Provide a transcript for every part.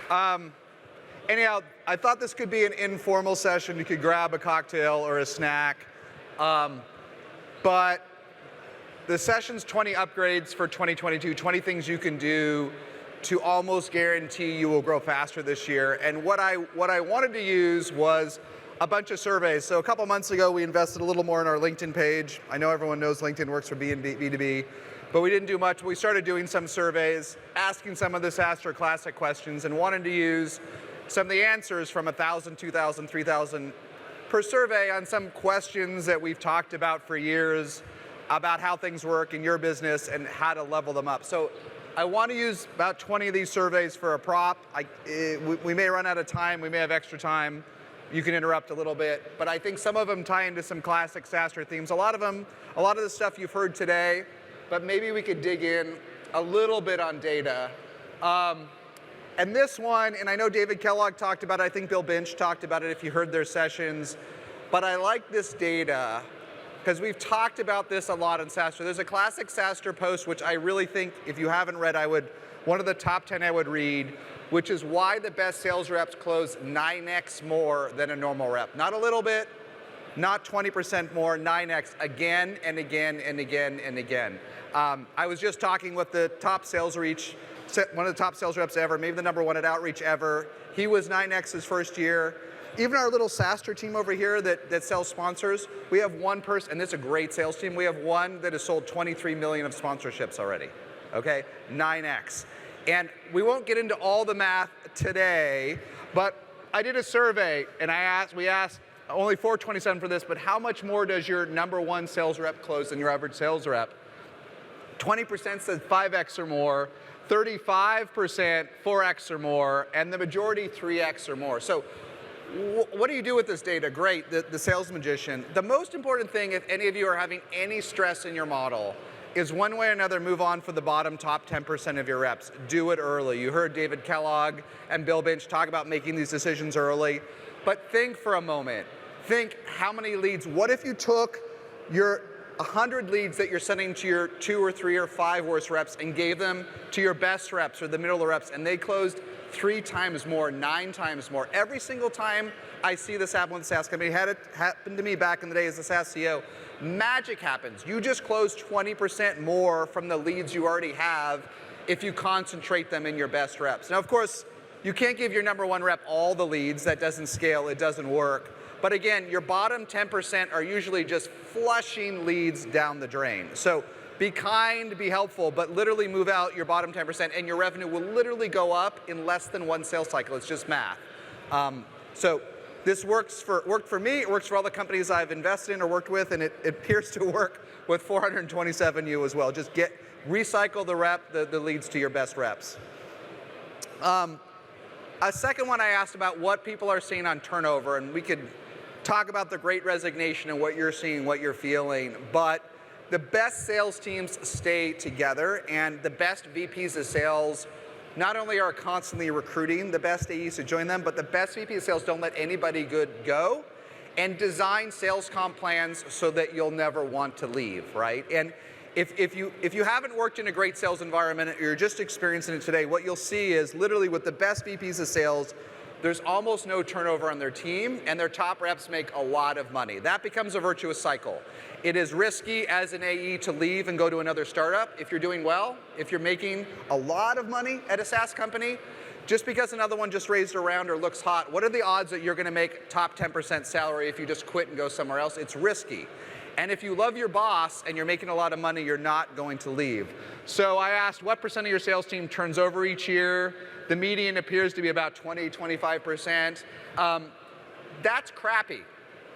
Anyhow, I thought this could be an informal session. You could grab a cocktail or a snack. But the session's 20 upgrades for 2022, 20 things you can do to almost guarantee you will grow faster this year. And what I wanted to use was a bunch of surveys. So a couple months ago, we invested a little more in our LinkedIn page. I know everyone knows LinkedIn works for B2B, but we didn't do much. We started doing some surveys, asking some of the SaaStr classic questions, and wanted to use some of the answers from 1,000, 2,000, 3,000 per survey on some questions that we've talked about for years about how things work in your business and how to level them up. So I want to use about 20 of these surveys for a prop. We may run out of time, we may have extra time. You can interrupt a little bit, but I think some of them tie into some classic SaaStr themes. A lot of the stuff you've heard today, but maybe we could dig in a little bit on data. And this one, and I know David Kellogg talked about it, I think Bill Binch talked about it if you heard their sessions, but I like this data because we've talked about this a lot on SaaStr. There's a classic SaaStr post, which I really think, if you haven't read, one of the top 10 I would read, which is why the best sales reps close 9x more than a normal rep. Not a little bit, not 20% more, 9x again and again and again and again. I was just talking with the top sales reach, one of the top sales reps ever, maybe the #1 at Outreach ever. He was 9x his first year. Even our little SaaStr team over here that sells sponsors, we have one person, and this is a great sales team, we have one that has sold 23 million of sponsorships already, okay? 9x. And we won't get into all the math today, but I did a survey, and we asked, only 427 for this, but how much more does your #1 sales rep close than your average sales rep? 20% says 5x or more, 35% 4x or more, and the majority 3x or more. So what do you do with this data? Great, the sales magician. The most important thing, if any of you are having any stress in your model, is one way or another move on for the bottom top 10% of your reps. Do it early. You heard David Kellogg and Bill Binch talk about making these decisions early, but think for a moment. Think how many leads, what if you took your 100 leads that you're sending to your 2 or 3 or 5 worst reps and gave them to your best reps or the middle reps, and they closed 3 times more, 9 times more. Every single time I see this happen with a SaaS company, it happened to me back in the day as a SaaS CEO, magic happens. You just close 20% more from the leads you already have if you concentrate them in your best reps. Now, of course, you can't give your #1 rep all the leads. That doesn't scale. It doesn't work. But again, your bottom 10% are usually just flushing leads down the drain. So be kind, be helpful, but literally move out your bottom 10% and your revenue will literally go up in less than 1 sales cycle. It's just math. So this worked for me, it works for all the companies I've invested in or worked with, and it appears to work with 427U as well. Just recycle the leads to your best reps. A second one I asked about what people are seeing on turnover, and we could talk about the Great Resignation and what you're seeing, what you're feeling, but the best sales teams stay together, and the best VPs of sales not only are constantly recruiting the best AEs to join them, but the best VP of sales don't let anybody good go, and design sales comp plans so that you'll never want to leave, right? And if you haven't worked in a great sales environment or you're just experiencing it today, what you'll see is literally with the best VPs of sales, there's almost no turnover on their team, and their top reps make a lot of money. That becomes a virtuous cycle. It is risky as an AE to leave and go to another startup if you're doing well, if you're making a lot of money at a SaaS company. Just because another one just raised a round or looks hot, what are the odds that you're going to make top 10% salary if you just quit and go somewhere else? It's risky. And if you love your boss and you're making a lot of money, you're not going to leave. So I asked, what % of your sales team turns over each year? The median appears to be about 20, 25%. That's crappy.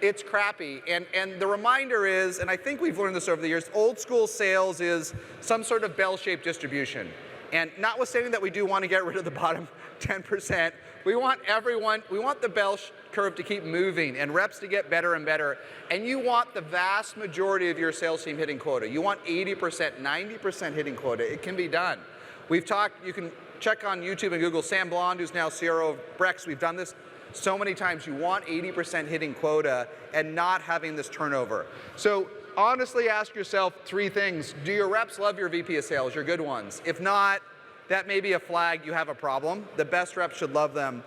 It's crappy. And the reminder is, and I think we've learned this over the years, old school sales is some sort of bell-shaped distribution. And notwithstanding that we do want to get rid of the bottom 10%, we want the bell curve to keep moving and reps to get better and better. And you want the vast majority of your sales team hitting quota. You want 80%, 90% hitting quota. It can be done. We've talked, you can check on YouTube and Google, Sam Blond, who's now CRO of Brex. We've done this so many times. You want 80% hitting quota and not having this turnover. So honestly ask yourself 3 things. Do your reps love your VP of sales, your good ones? If not, that may be a flag you have a problem. The best reps should love them.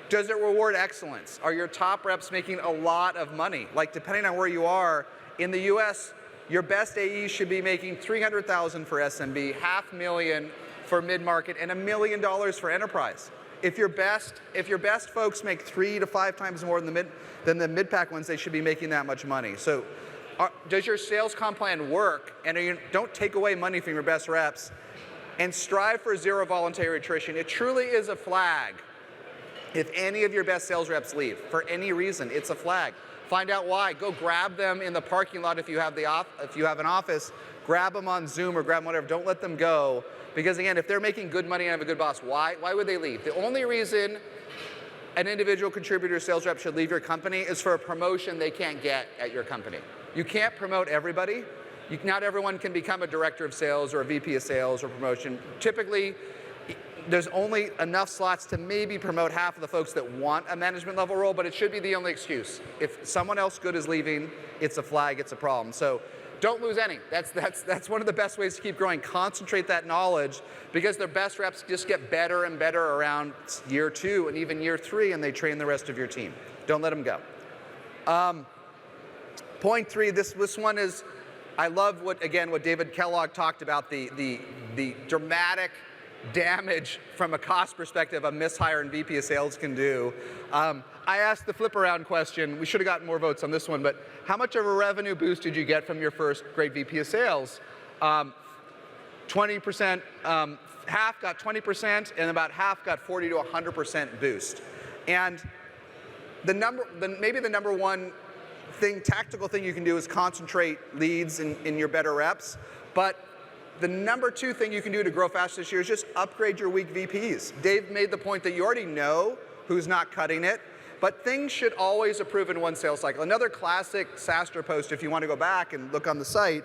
Does it reward excellence? Are your top reps making a lot of money? Like, depending on where you are, in the US, your best AEs should be making $300,000 for SMB, $500,000 for mid-market, and $1 million for enterprise. If your best folks make 3 to 5 times more than the mid-pack ones, they should be making that much money. So does your sales comp plan work? And don't take away money from your best reps, and strive for 0 voluntary attrition. It truly is a flag if any of your best sales reps leave. For any reason, it's a flag. Find out why. Go grab them in the parking lot if you have an office. Grab them on Zoom or grab them whatever. Don't let them go. Because again, if they're making good money and have a good boss, why would they leave? The only reason an individual contributor sales rep should leave your company is for a promotion they can't get at your company. You can't promote everybody. Not everyone can become a director of sales or a VP of sales or promotion. Typically, there's only enough slots to maybe promote half of the folks that want a management level role, but it should be the only excuse. If someone else good is leaving, it's a flag, it's a problem. So don't lose any. That's one of the best ways to keep growing. Concentrate that knowledge, because their best reps just get better and better around year 2 and even year 3, and they train the rest of your team. Don't let them go. Point 3, this one is, I love what David Kellogg talked about, the dramatic damage from a cost perspective a mishire in VP of sales can do. I asked the flip around question. We should have gotten more votes on this one, but how much of a revenue boost did you get from your first great VP of sales? 20%, half got 20%, and about half got 40 to 100% boost. And maybe the number one tactical thing you can do is concentrate leads in your better reps. But the number 2 thing you can do to grow fast this year is just upgrade your weak VPs. Dave made the point that you already know who's not cutting it, but things should always improve in one sales cycle. Another classic SaaStr post, if you want to go back and look on the site,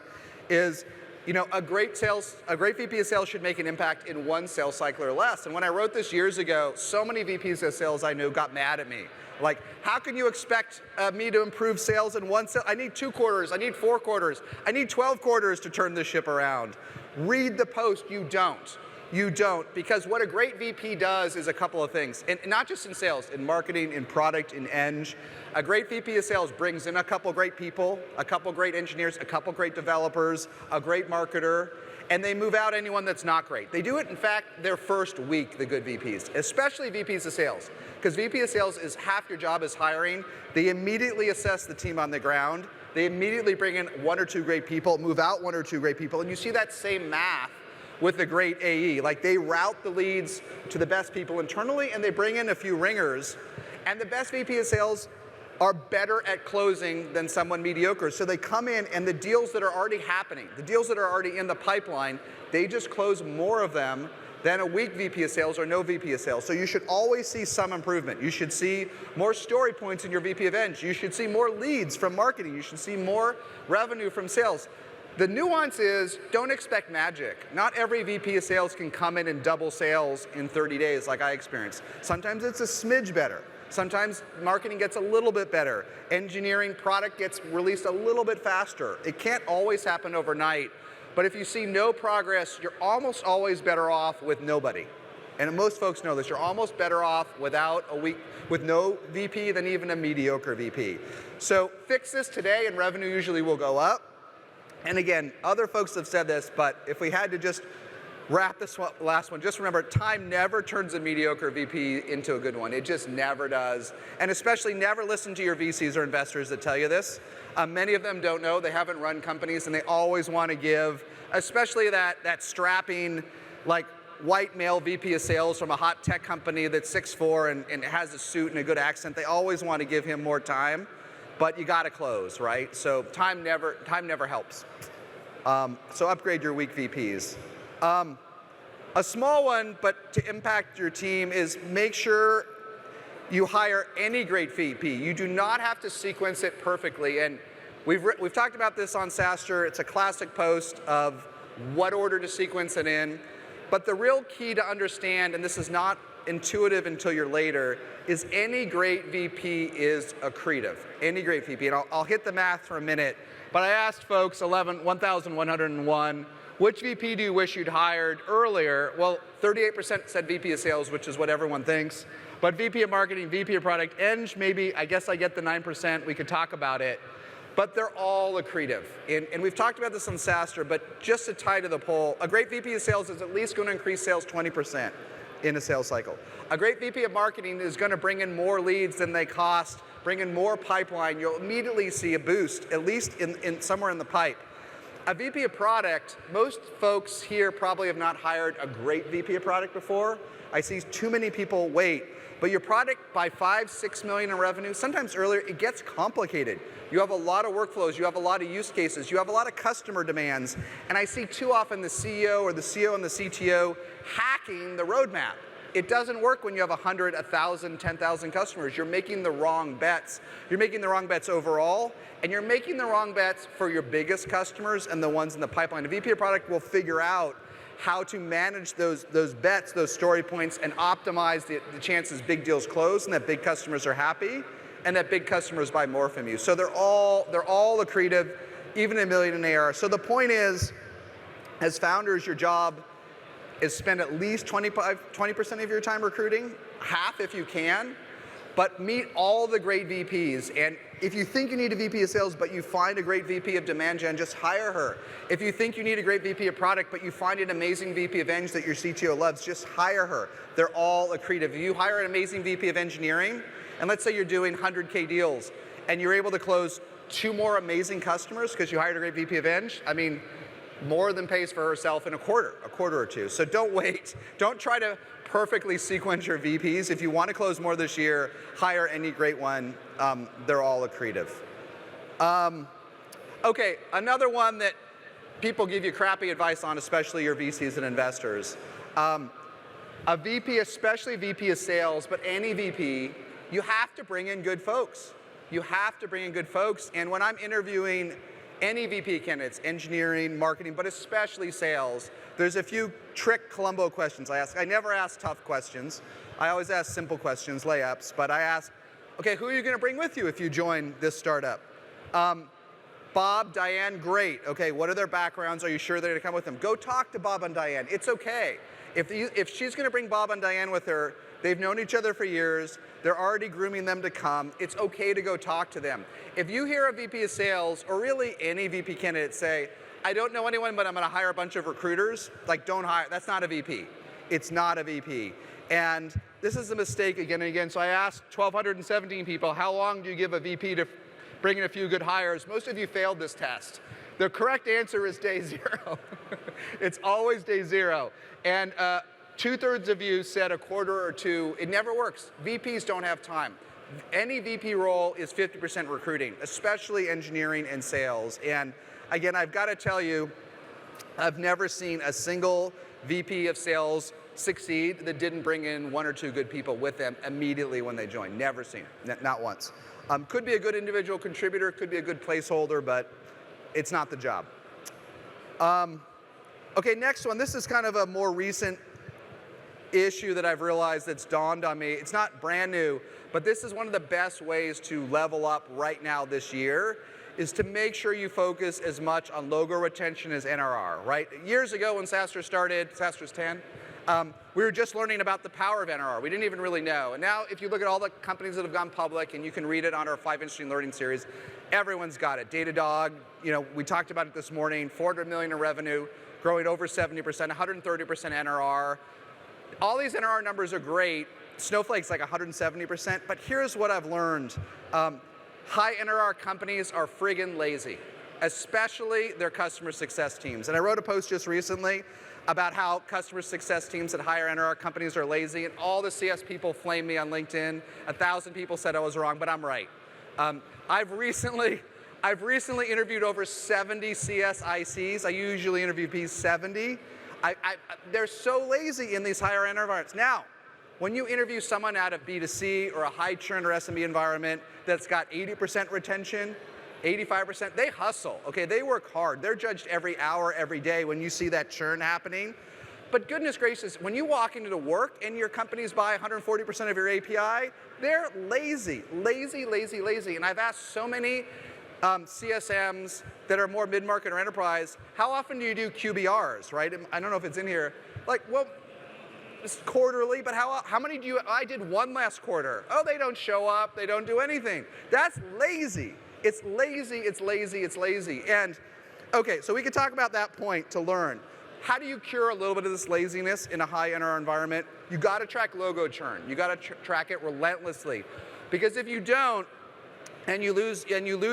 is a great VP of sales should make an impact in one sales cycle or less. And when I wrote this years ago, so many VPs of sales I knew got mad at me. Like, how can you expect me to improve sales in one sale? I need 2 quarters, I need 4 quarters, I need 12 quarters to turn this ship around. Read the post. You don't. You don't, because what a great VP does is a couple of things, and not just in sales, in marketing, in product, in eng. A great VP of sales brings in a couple great people, a couple great engineers, a couple great developers, a great marketer, and they move out anyone that's not great. They do it, in fact, their first week, the good VPs, especially VPs of sales, because VP of sales is half your job is hiring. They immediately assess the team on the ground. They immediately bring in 1 or 2 great people, move out 1 or 2 great people, and you see that same math with the great AE. Like, they route the leads to the best people internally, and they bring in a few ringers. And the best VP of sales are better at closing than someone mediocre. So they come in, and the deals that are already happening, the deals that are already in the pipeline, they just close more of them than a weak VP of sales or no VP of sales. So you should always see some improvement. You should see more story points in your VP of Eng. You should see more leads from marketing. You should see more revenue from sales. The nuance is, don't expect magic. Not every VP of sales can come in and double sales in 30 days like I experienced. Sometimes it's a smidge better. Sometimes marketing gets a little bit better. Engineering, product gets released a little bit faster. It can't always happen overnight. But if you see no progress, you're almost always better off with nobody. And most folks know this. You're almost better off with no VP than even a mediocre VP. So fix this today, and revenue usually will go up. And again, other folks have said this, but if we had to just wrap this last one, just remember, time never turns a mediocre VP into a good one. It just never does. And especially never listen to your VCs or investors that tell you this. Many of them don't know. They haven't run companies, and they always want to give, especially that strapping, like, white male VP of sales from a hot tech company that's 6'4" and has a suit and a good accent. They always want to give him more time. But you got to close, right? So time never helps. So upgrade your weak VPs. A small one, but to impact your team, is make sure you hire any great VP. You do not have to sequence it perfectly. And we've talked about this on SaaStr. It's a classic post of what order to sequence it in. But the real key to understand, and this is not intuitive until you're later, is any great VP is accretive. Any great VP. And I'll hit the math for a minute. But I asked folks, 1,101, Which VP do you wish you'd hired earlier? Well, 38% said VP of sales, which is what everyone thinks. But VP of marketing, VP of product, Eng, maybe, I guess I get the 9%, we could talk about it. But they're all accretive. And we've talked about this on SaaStr, but just to tie to the poll, a great VP of sales is at least going to increase sales 20% in a sales cycle. A great VP of marketing is going to bring in more leads than they cost, bring in more pipeline. You'll immediately see a boost, at least in somewhere in the pipe. A VP of product, most folks here probably have not hired a great VP of product before. I see too many people wait. But your product by 5, 6 million in revenue, sometimes earlier, it gets complicated. You have a lot of workflows, you have a lot of use cases, you have a lot of customer demands, and I see too often the CEO or the CEO and the CTO hacking the roadmap. It doesn't work when you have 100, 1,000, 10,000 customers. You're making the wrong bets. You're making the wrong bets overall, and you're making the wrong bets for your biggest customers and the ones in the pipeline. A VP of product will figure out how to manage those bets, those story points, and optimize the chances big deals close and that big customers are happy and that big customers buy more from you. So they're all accretive, even $1 million in ARR. So the point is, as founders, your job is spend at least 20% of your time recruiting, half if you can, but meet all the great VPs. And if you think you need a VP of sales, but you find a great VP of demand gen, just hire her. If you think you need a great VP of product, but you find an amazing VP of eng that your CTO loves, just hire her. They're all accretive. If you hire an amazing VP of engineering, and let's say you're doing 100K deals, and you're able to close 2 more amazing customers because you hired a great VP of eng, I mean, more than pays for herself in a quarter or two. So don't wait. Don't try to perfectly sequence your VPs. If you want to close more this year, hire any great one. They're all accretive. Okay, another one that people give you crappy advice on, especially your VCs and investors. A VP, especially VP of sales, but any VP, you have to bring in good folks. You have to bring in good folks. And when I'm interviewing any VP candidates, engineering, marketing, but especially sales, there's a few trick Columbo questions I ask. I never ask tough questions. I always ask simple questions, layups, but I ask, okay, who are you going to bring with you if you join this startup? Bob, Diane, great. Okay, what are their backgrounds? Are you sure they're going to come with them? Go talk to Bob and Diane. It's okay. If she's going to bring Bob and Diane with her, they've known each other for years. They're already grooming them to come. It's okay to go talk to them. If you hear a VP of sales, or really any VP candidate say, I don't know anyone, but I'm going to hire a bunch of recruiters, like don't hire, that's not a VP. It's not a VP. And this is a mistake again and again. So I asked 1,217 people, how long do you give a VP to bring in a few good hires? Most of you failed this test. The correct answer is day 0. It's always day 0. And 2/3 of you said a quarter or 2. It never works. VPs don't have time. Any VP role is 50% recruiting, especially engineering and sales. And again, I've got to tell you, I've never seen a single VP of sales succeed that didn't bring in 1 or 2 good people with them immediately when they joined. Never seen it, not once. Could be a good individual contributor, could be a good placeholder, but it's not the job. Okay, next one. This is kind of a more recent issue that I've realized that's dawned on me. It's not brand new, but this is one of the best ways to level up right now this year, is to make sure you focus as much on logo retention as NRR, right? Years ago when SaaStr started, SaaStr's 10, we were just learning about the power of NRR. We didn't even really know. And now if you look at all the companies that have gone public, and you can read it on our 5 Interesting Learning series, everyone's got it. Datadog, we talked about it this morning, $400 million in revenue, growing over 70%, 130% NRR. All these NRR numbers are great. Snowflake's like 170%, but here's what I've learned. High NRR companies are friggin' lazy, especially their customer success teams. And I wrote a post just recently about how customer success teams at higher NRR companies are lazy, and all the CS people flamed me on LinkedIn. 1,000 people said I was wrong, but I'm right. I've recently interviewed over 70 CS ICs. I usually interview Ps 70. They're so lazy in these higher NRR environments. Now, when you interview someone out of B2C or a high churn or SMB environment that's got 80% retention, 85%, they hustle, okay? They work hard. They're judged every hour, every day when you see that churn happening. But goodness gracious, when you walk into work and your companies buy 140% of your API, they're lazy, lazy, lazy, lazy. And I've asked so many CSMs that are more mid-market or enterprise, how often do you do QBRs, right? I don't know if it's in here. Like, well, it's quarterly, but how many do you, I did one last quarter. Oh, they don't show up, they don't do anything. That's lazy. It's lazy, it's lazy, it's lazy. And, okay, so we could talk about that point to learn. How do you cure a little bit of this laziness in a high NRR environment? You gotta track logo churn. You gotta track it relentlessly. Because if you don't, and you lose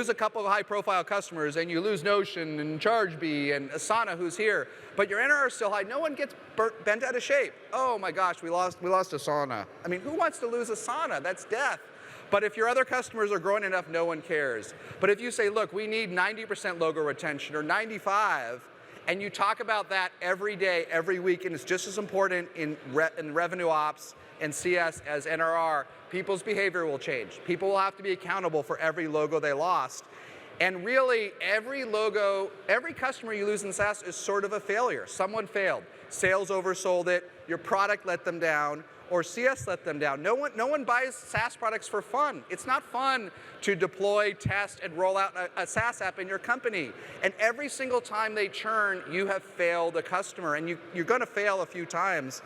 a couple of high-profile customers, and you lose Notion and ChargeBee and Asana, who's here, but your NRR is still high. No one gets bent out of shape. Oh my gosh, we lost Asana. I mean, who wants to lose Asana? That's death. But if your other customers are growing enough, no one cares. But if you say, look, we need 90% logo retention or 95, and you talk about that every day, every week, and it's just as important in revenue ops and CS as NRR, people's behavior will change. People will have to be accountable for every logo they lost. And really, every logo, every customer you lose in SaaS is sort of a failure. Someone failed. Sales oversold it, your product let them down, or CS let them down. No one buys SaaS products for fun. It's not fun to deploy, test, and roll out a SaaS app in your company. And every single time they churn, you have failed a customer. And you're going to fail a few times,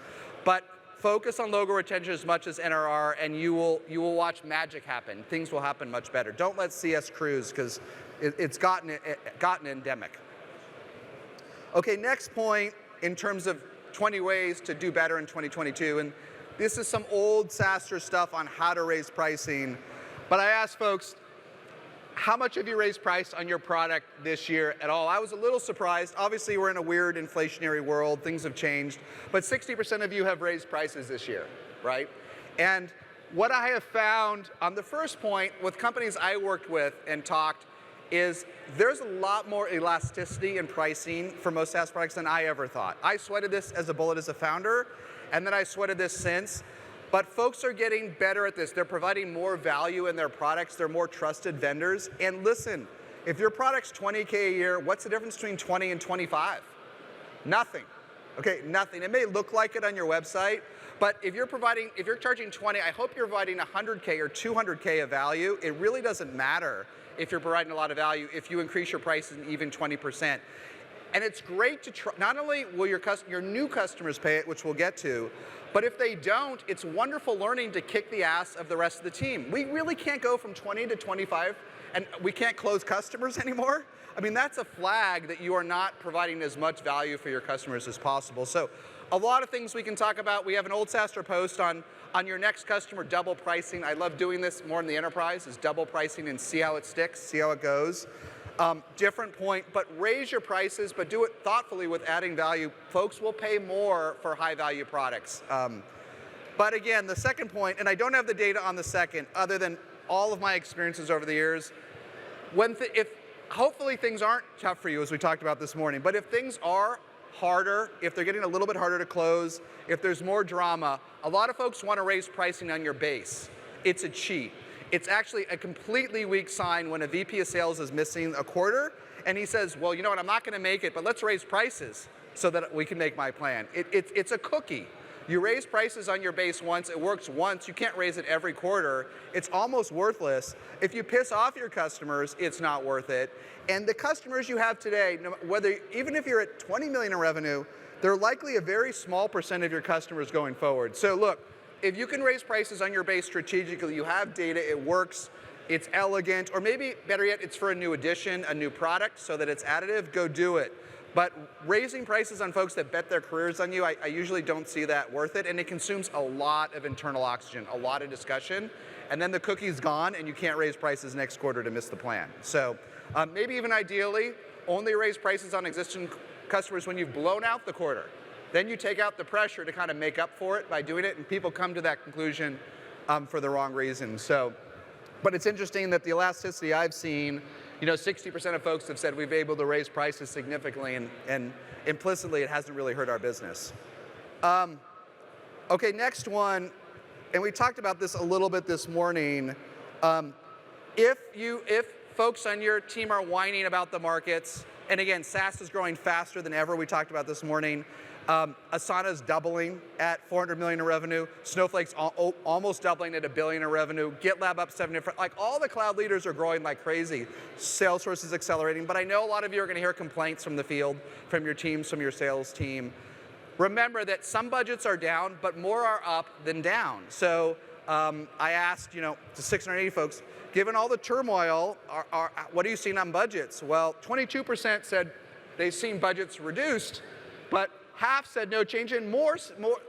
but focus on logo retention as much as NRR, and you will watch magic happen. Things will happen much better. Don't let CS cruise, because it's gotten endemic. Okay, next point in terms of 20 ways to do better in 2022, and this is some old SaaStr stuff on how to raise pricing. But I asked folks, how much have you raised price on your product this year at all? I was a little surprised. Obviously, we're in a weird inflationary world. Things have changed. But 60% of you have raised prices this year, right? And what I have found on the first point with companies I worked with and talked is there's a lot more elasticity in pricing for most SaaS products than I ever thought. I sweated this as a bullet as a founder, and then I sweated this since. But folks are getting better at this. They're providing more value in their products. They're more trusted vendors. And listen, if your product's 20K a year, what's the difference between 20 and 25? Nothing. Okay, nothing. It may look like it on your website, but if you're charging 20, I hope you're providing 100K or 200K of value. It really doesn't matter if you're providing a lot of value if you increase your prices even 20%. And it's great to try. Not only will your new customers pay it, which we'll get to, but if they don't, it's wonderful learning to kick the ass of the rest of the team. We really can't go from 20 to 25, and we can't close customers anymore. I mean, that's a flag that you are not providing as much value for your customers as possible. So a lot of things we can talk about. We have an old SaaStr post on your next customer, double pricing. I love doing this more in the enterprise, is double pricing and see how it sticks, see how it goes. Different point, but raise your prices, but do it thoughtfully with adding value. Folks will pay more for high value products. But again, the second point, and I don't have the data on the second, other than all of my experiences over the years, hopefully things aren't tough for you, as we talked about this morning, but if things are harder, if they're getting a little bit harder to close, if there's more drama, a lot of folks want to raise pricing on your base. It's a cheat. It's actually a completely weak sign when a VP of sales is missing a quarter and he says, well, you know what, I'm not going to make it, but let's raise prices so that we can make my plan. It's a cookie. You raise prices on your base once, it works once, you can't raise it every quarter. It's almost worthless. If you piss off your customers, it's not worth it. And the customers you have today, even if you're at 20 million in revenue, they're likely a very small percent of your customers going forward. So look, if you can raise prices on your base strategically, you have data, it works, it's elegant, or maybe better yet, it's for a new edition, a new product, so that it's additive, go do it. But raising prices on folks that bet their careers on you, I usually don't see that worth it, and it consumes a lot of internal oxygen, a lot of discussion, and then the cookie's gone, and you can't raise prices next quarter to miss the plan. So maybe even ideally, only raise prices on existing customers when you've blown out the quarter. Then you take out the pressure to kind of make up for it by doing it, and people come to that conclusion for the wrong reasons. So, but it's interesting that the elasticity I've seen, 60% of folks have said we've been able to raise prices significantly, and implicitly it hasn't really hurt our business. Okay, next one, and we talked about this a little bit this morning. If folks on your team are whining about the markets And again, SaaS is growing faster than ever. We talked about this morning. Asana is doubling at 400 million in revenue. Snowflake's almost doubling at $1 billion in revenue. GitLab up 70%. Like all the cloud leaders are growing like crazy. Salesforce is accelerating. But I know a lot of you are going to hear complaints from the field, from your teams, from your sales team. Remember that some budgets are down, but more are up than down. So I asked, to 680 folks, given all the turmoil, what are you seeing on budgets? Well, 22% said they've seen budgets reduced, but half said no change, and more,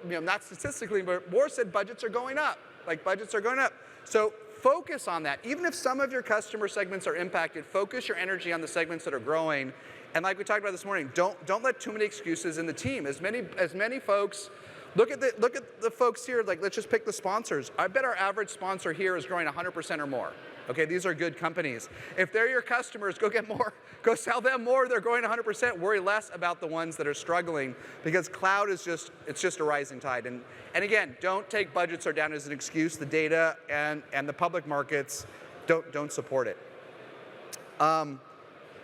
not statistically, but more said budgets are going up. Like budgets are going up. So focus on that. Even if some of your customer segments are impacted, focus your energy on the segments that are growing. And like we talked about this morning, don't let too many excuses in the team. As many folks, look at the folks here. Like let's just pick the sponsors. I bet our average sponsor here is growing 100% or more. Okay, these are good companies. If they're your customers, go get more. Go sell them more. They're growing 100%. Worry less about the ones that are struggling, because cloud is just a rising tide. And again, don't take budgets are down as an excuse. The data and the public markets don't support it.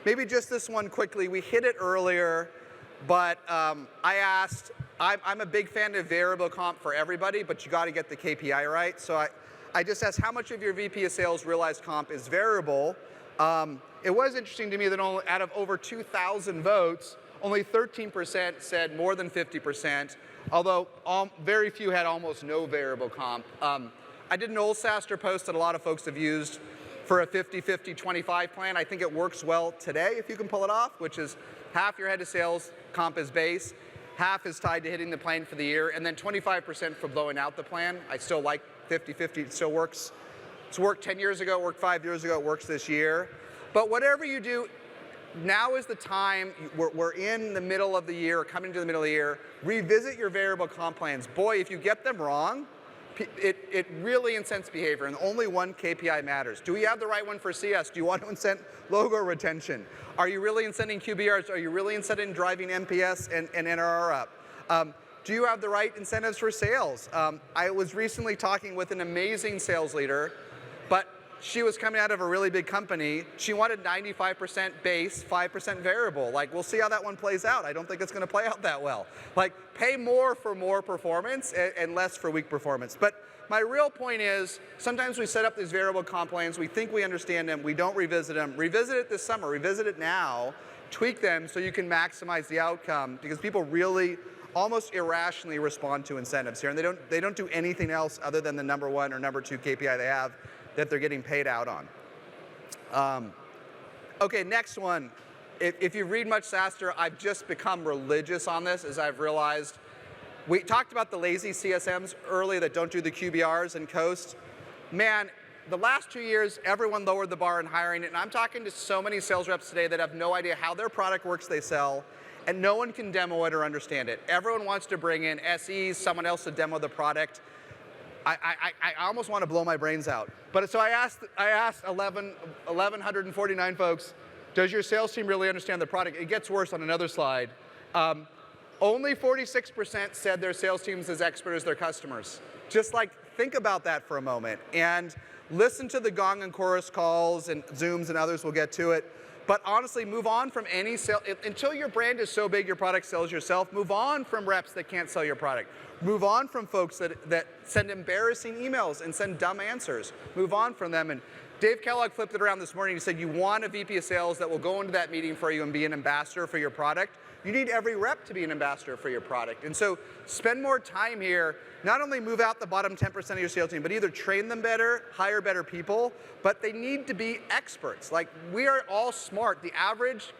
Maybe just this one quickly. We hit it earlier, but I asked. I'm a big fan of variable comp for everybody, but you got to get the KPI right. So I just asked how much of your VP of sales realized comp is variable. It was interesting to me that only out of over 2,000 votes, only 13% said more than 50%, although very few had almost no variable comp. I did an old SaaStr post that a lot of folks have used for a 50-50-25 plan. I think it works well today if you can pull it off, which is half your head of sales comp is base, half is tied to hitting the plan for the year, and then 25% for blowing out the plan. I still like 50-50, it still works. It's worked 10 years ago, it worked 5 years ago, it works this year. But whatever you do, now is the time. We're in the middle of the year, coming to the middle of the year. Revisit your variable comp plans. Boy, if you get them wrong, it really incents behavior, and only one KPI matters. Do we have the right one for CS? Do you want to incent logo retention? Are you really incenting QBRs? Are you really incenting driving NPS and NRR up? Do you have the right incentives for sales? I was recently talking with an amazing sales leader, but she was coming out of a really big company. She wanted 95% base, 5% variable. Like, we'll see how that one plays out. I don't think it's going to play out that well. Like, pay more for more performance and less for weak performance. But my real point is, sometimes we set up these variable comp plans, we think we understand them, we don't revisit them. Revisit it this summer, revisit it now, tweak them so you can maximize the outcome, because people really almost irrationally respond to incentives here, and they don't do anything else other than the number 1 or number 2 KPI they have that they're getting paid out on. Okay, next one. If you read much SaaStr, I've just become religious on this, as I've realized. We talked about the lazy CSMs earlier that don't do the QBRs and coast. Man, the last 2 years, everyone lowered the bar in hiring, and I'm talking to so many sales reps today that have no idea how their product works they sell, and no one can demo it or understand it. Everyone wants to bring in SEs, someone else to demo the product. I almost want to blow my brains out. But so I asked 1,149 folks, does your sales team really understand the product? It gets worse on another slide. Only 46% said their sales team's as expert as their customers. Just like, think about that for a moment. And listen to the Gong and Chorus calls and Zooms and others, we'll get to it. But honestly, move on from any sale. Until your brand is so big your product sells yourself, move on from reps that can't sell your product. Move on from folks that send embarrassing emails and send dumb answers. Move on from them. And Dave Kellogg flipped it around this morning. He said, you want a VP of sales that will go into that meeting for you and be an ambassador for your product. You need every rep to be an ambassador for your product. And so spend more time here. Not only move out the bottom 10% of your sales team, but either train them better, hire better people, but they need to be experts. Like, we are all smart. The average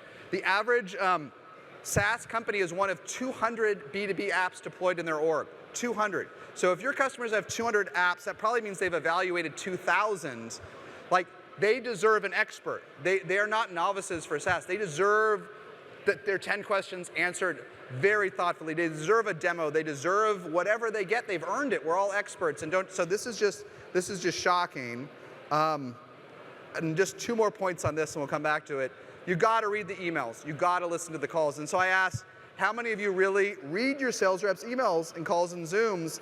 SaaS company is one of 200 B2B apps deployed in their org. 200. So if your customers have 200 apps, that probably means they've evaluated 2,000. Like, they deserve an expert. They are not novices for SaaS. They deserve their 10 questions answered very thoughtfully. They deserve a demo. They deserve whatever they get. They've earned it. We're all experts, and so this is just shocking. And just 2 more points on this, and we'll come back to it. You got to read the emails. You got to listen to the calls. And so I asked, how many of you really read your sales reps' emails and calls and Zooms?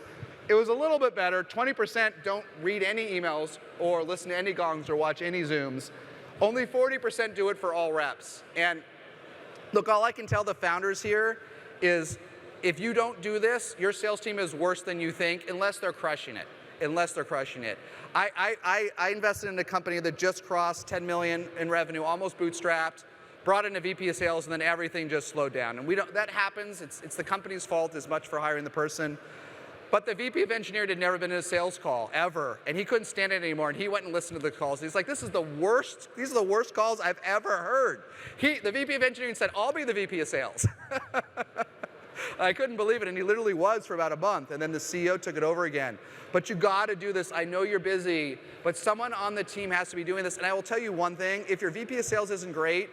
It was a little bit better. 20% don't read any emails or listen to any gongs or watch any Zooms. Only 40% do it for all reps. And Look, all I can tell the founders here is if you don't do this, your sales team is worse than you think, unless they're crushing it. Unless they're crushing it. I invested in a company that just crossed 10 million in revenue, almost bootstrapped, brought in a VP of sales, and then everything just slowed down. And that happens. It's the company's fault as much for hiring the person. But the VP of engineering had never been in a sales call, ever. And he couldn't stand it anymore, and he went and listened to the calls. He's like, these are the worst calls I've ever heard. The VP of engineering said, I'll be the VP of sales. I couldn't believe it, and he literally was for about a month, and then the CEO took it over again. But you gotta do this. I know you're busy, but someone on the team has to be doing this. And I will tell you one thing, if your VP of sales isn't great,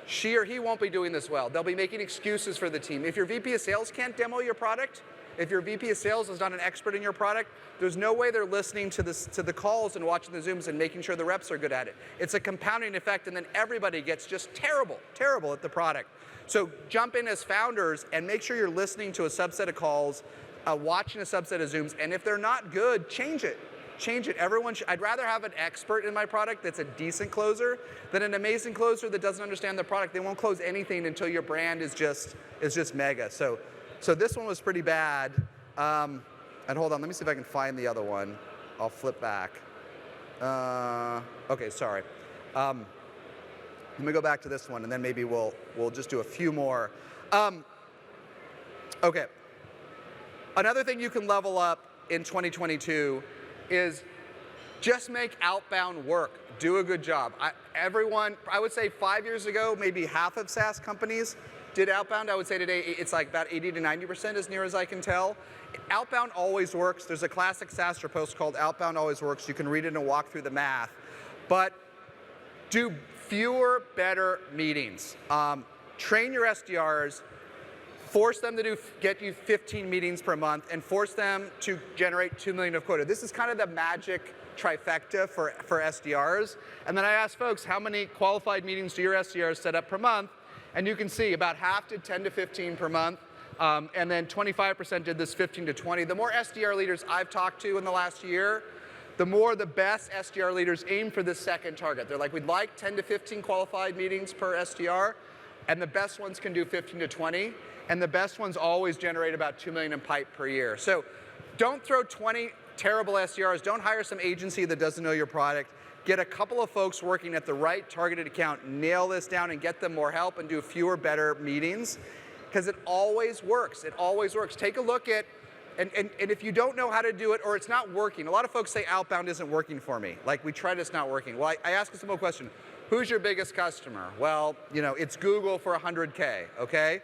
she or he won't be doing this well. They'll be making excuses for the team. If your VP of sales can't demo your product, if your VP of sales is not an expert in your product, there's no way they're listening to the calls and watching the Zooms and making sure the reps are good at it. It's a compounding effect, and then everybody gets just terrible at the product. So jump in as founders and make sure you're listening to a subset of calls, watching a subset of Zooms, and if they're not good, change it. Change it. I'd rather have an expert in my product that's a decent closer than an amazing closer that doesn't understand the product. They won't close anything until your brand is just mega. So this one was pretty bad. And hold on, let me see if I can find the other one. I'll flip back. Okay, sorry. Let me go back to this one, and then maybe we'll just do a few more. Okay. Another thing you can level up in 2022 is just make outbound work. Do a good job. I would say 5 years ago, maybe half of SaaS companies did outbound. I would say today it's like about 80 to 90% as near as I can tell. Outbound always works. There's a classic SaaStr post called Outbound Always Works. You can read it and walk through the math. But do fewer, better meetings. Train your SDRs. Force them to get you 15 meetings per month, and force them to generate 2 million of quota. This is kind of the magic trifecta for SDRs. And then I asked folks, how many qualified meetings do your SDRs set up per month? And you can see about half did 10 to 15 per month, and then 25% did this 15 to 20. The more SDR leaders I've talked to in the last year, the more the best SDR leaders aim for this second target. They're like, we'd like 10 to 15 qualified meetings per SDR, and the best ones can do 15 to 20. And the best ones always generate about 2 million in pipe per year. So don't throw 20 terrible SDRs. Don't hire some agency that doesn't know your product. Get a couple of folks working at the right targeted account, nail this down and get them more help and do fewer, better meetings. Because it always works. It always works. Take a look at, and if you don't know how to do it or it's not working, a lot of folks say outbound isn't working for me. Like, we tried, it's not working. Well, I ask a simple question. Who's your biggest customer? Well, it's Google for 100K, okay?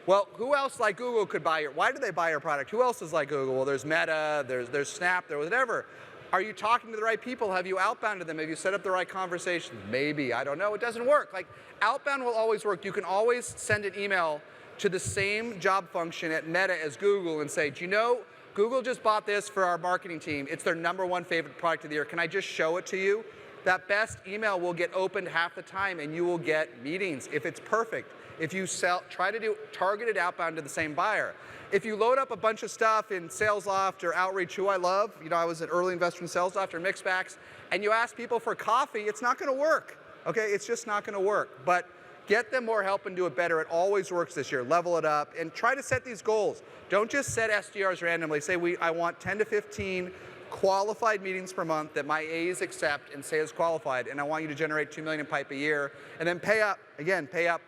Well, who else like Google could buy your, why do they buy your product? Who else is like Google? Well, there's Meta, there's Snap, there's whatever. Are you talking to the right people? Have you outbounded them? Have you set up the right conversations? Maybe, I don't know, it doesn't work. Like, outbound will always work. You can always send an email to the same job function at Meta as Google and say, do you know, Google just bought this for our marketing team. It's their #1 favorite product of the year. Can I just show it to you? That best email will get opened half the time and you will get meetings if it's perfect. If you try to do targeted outbound to the same buyer. If you load up a bunch of stuff in SalesLoft or Outreach, who I love, I was an early investor in SalesLoft or Mixpacks, and you ask people for coffee, it's not gonna work, okay? It's just not gonna work. But get them more help and do it better. It always works this year. Level it up and try to set these goals. Don't just set SDRs randomly. Say, I want 10 to 15 qualified meetings per month that my A's accept and say is qualified, and I want you to generate 2 million in pipe a year, and then pay up, again, pay up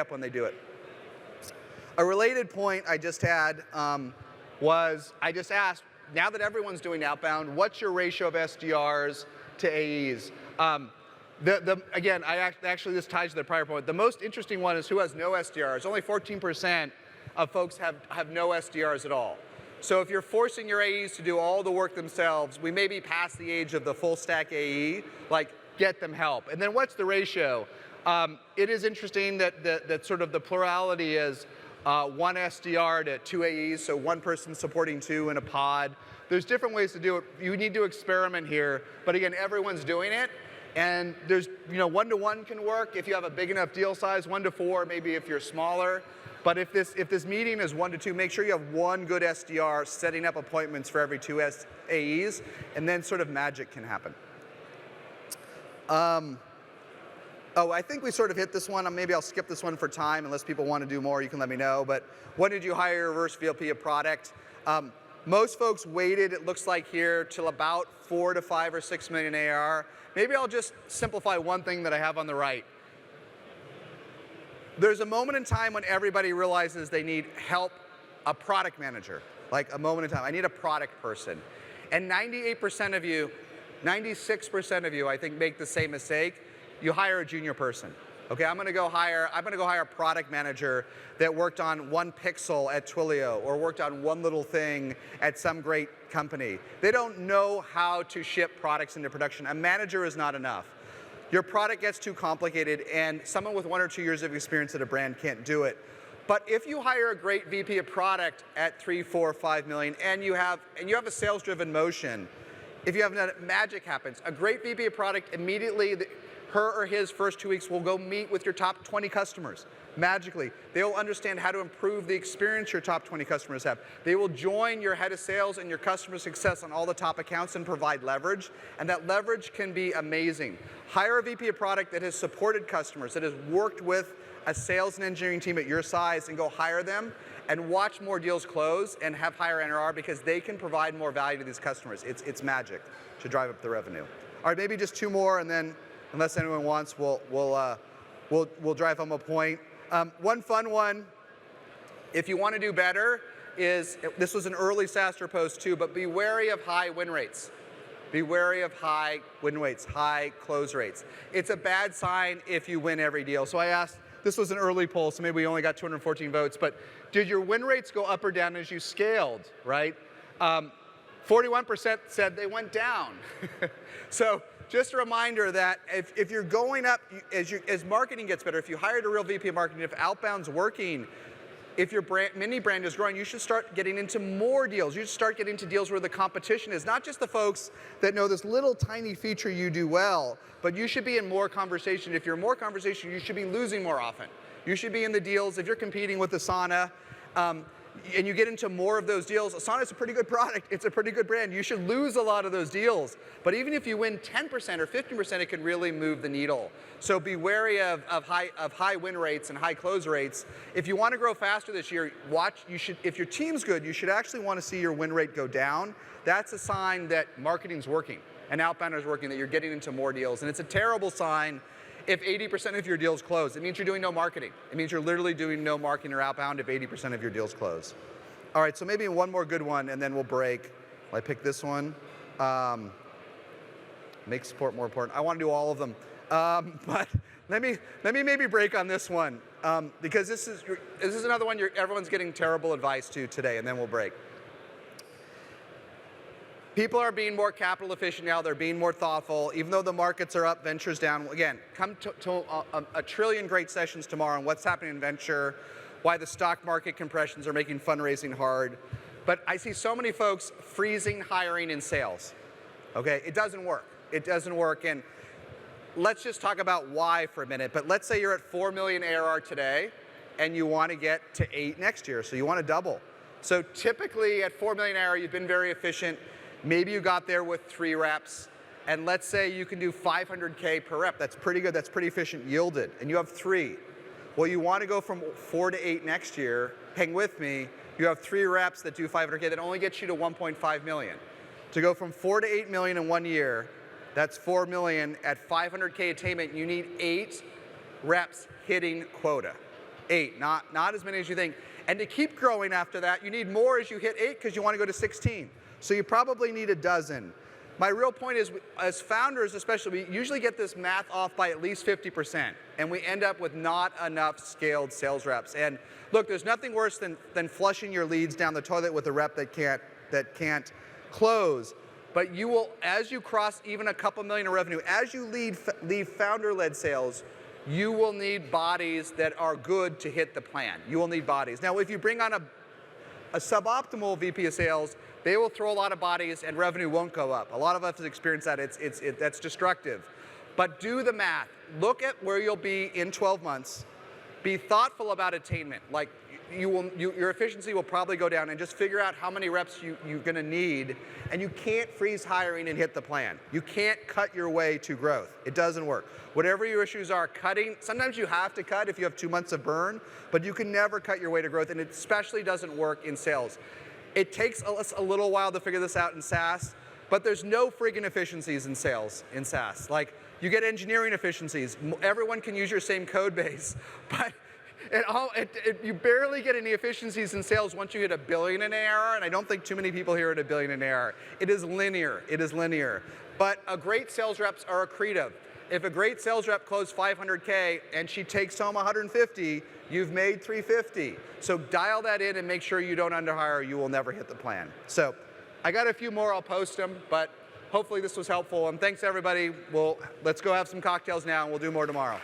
when they do it. A related point I just had was I just asked, now that everyone's doing outbound, what's your ratio of SDRs to AEs? Again, actually this ties to the prior point. The most interesting one is who has no SDRs. Only 14% of folks have no SDRs at all. So if you're forcing your AEs to do all the work themselves, we may be past the age of the full stack AE, like get them help. And then what's the ratio? It is interesting that sort of the plurality is 1 SDR to 2 AEs, so 1 person supporting 2 in a pod. There's different ways to do it. You need to experiment here, but again, everyone's doing it. And there's, 1 to 1 can work if you have a big enough deal size, 1 to 4 maybe if you're smaller. But if this meeting is 1 to 2, make sure you have 1 good SDR setting up appointments for every 2 AEs, and then sort of magic can happen. Oh, I think we sort of hit this one. Maybe I'll skip this one for time. Unless people want to do more, you can let me know. But when did you hire your first VP of product? Most folks waited, it looks like here, till about 4 to 5 or 6 million ARR. Maybe I'll just simplify one thing that I have on the right. There's a moment in time when everybody realizes they need help, a product manager, like a moment in time. I need a product person. And 98% of you, 96% of you, I think, make the same mistake. You hire a junior person. Okay, I'm gonna go hire a product manager that worked on one pixel at Twilio or worked on one little thing at some great company. They don't know how to ship products into production. A manager is not enough. Your product gets too complicated, and someone with 1 or 2 years of experience at a brand can't do it. But if you hire a great VP of product at 3, 4, 5 million, and you have a sales-driven motion, if you have that, magic happens. A great VP of product immediately, her or his first 2 weeks will go meet with your top 20 customers. Magically, they will understand how to improve the experience your top 20 customers have. They will join your head of sales and your customer success on all the top accounts and provide leverage, and that leverage can be amazing. Hire a VP of product that has supported customers, that has worked with a sales and engineering team at your size, and go hire them and watch more deals close and have higher NRR because they can provide more value to these customers. It's magic to drive up the revenue. All right, maybe just 2 more, and then unless anyone wants, we'll drive home a point. One fun one, if you want to do better, is, this was an early SaaStr post too, but be wary of high win rates. Be wary of high win rates, high close rates. It's a bad sign if you win every deal. So I asked, this was an early poll, so maybe we only got 214 votes, but did your win rates go up or down as you scaled, right? 41% said they went down. So just a reminder that if you're going up, as marketing gets better, if you hired a real VP of marketing, if Outbound's working, if your mini brand is growing, you should start getting into more deals. You should start getting into deals where the competition is not just the folks that know this little tiny feature you do well, but you should be in more conversation. If you're in more conversation, you should be losing more often. You should be in the deals. If you're competing with Asana, and you get into more of those deals, Asana's a pretty good product. It's a pretty good brand. You should lose a lot of those deals. But even if you win 10% or 15%, it can really move the needle. So be wary of high win rates and high close rates. If you want to grow faster this year, if your team's good, you should actually want to see your win rate go down. That's a sign that marketing's working and Outbound is working, that you're getting into more deals. And it's a terrible sign if 80% of your deals close. It means you're doing no marketing. It means you're literally doing no marketing or outbound if 80% of your deals close. All right, so maybe one more good one, and then we'll break. I pick this one. Make support more important. I want to do all of them. But let me maybe break on this one, because this is another one everyone's getting terrible advice to today, and then we'll break. People are being more capital efficient now. They're being more thoughtful. Even though the markets are up, venture's down. Again, come to a trillion great sessions tomorrow on what's happening in venture, why the stock market compressions are making fundraising hard. But I see so many folks freezing hiring in sales. Okay, it doesn't work. It doesn't work. And let's just talk about why for a minute. But let's say you're at 4 million ARR today, and you want to get to 8 next year. So you want to double. So typically at 4 million ARR, you've been very efficient. Maybe you got there with 3 reps, and let's say you can do 500K per rep. That's pretty good. That's pretty efficient yielded, and you have 3. Well, you want to go from 4 to 8 next year. Hang with me. You have 3 reps that do 500K. That only gets you to 1.5 million. To go from 4 to 8 million in 1 year, that's 4 million at 500K attainment. You need 8 reps hitting quota. 8, not as many as you think. And to keep growing after that, you need more as you hit 8 because you want to go to 16. So you probably need a dozen. My real point is, as founders especially, we usually get this math off by at least 50%, and we end up with not enough scaled sales reps. And look, there's nothing worse than flushing your leads down the toilet with a rep that can't close. But you will, as you cross even a couple million in revenue, as you leave founder-led sales, you will need bodies that are good to hit the plan. You will need bodies. Now, if you bring on a suboptimal VP of sales, they will throw a lot of bodies and revenue won't go up. A lot of us have experienced that. That's destructive. But do the math. Look at where you'll be in 12 months. Be thoughtful about attainment. Like, your efficiency will probably go down, and just figure out how many reps you're going to need. And you can't freeze hiring and hit the plan. You can't cut your way to growth. It doesn't work. Whatever your issues are, cutting, sometimes you have to cut if you have 2 months of burn, but you can never cut your way to growth, and it especially doesn't work in sales. It takes us a little while to figure this out in SaaS, but there's no friggin' efficiencies in sales in SaaS. Like, you get engineering efficiencies. Everyone can use your same code base, but you barely get any efficiencies in sales once you hit $1 billion in ARR, and I don't think too many people here are at $1 billion in ARR. It is linear. It is linear. But a great sales reps are accretive. If a great sales rep closed 500K and she takes home 150, you've made 350. So dial that in and make sure you don't underhire, or you will never hit the plan. So I got a few more. I'll post them, but hopefully this was helpful. And thanks, everybody. Let's go have some cocktails now, and we'll do more tomorrow.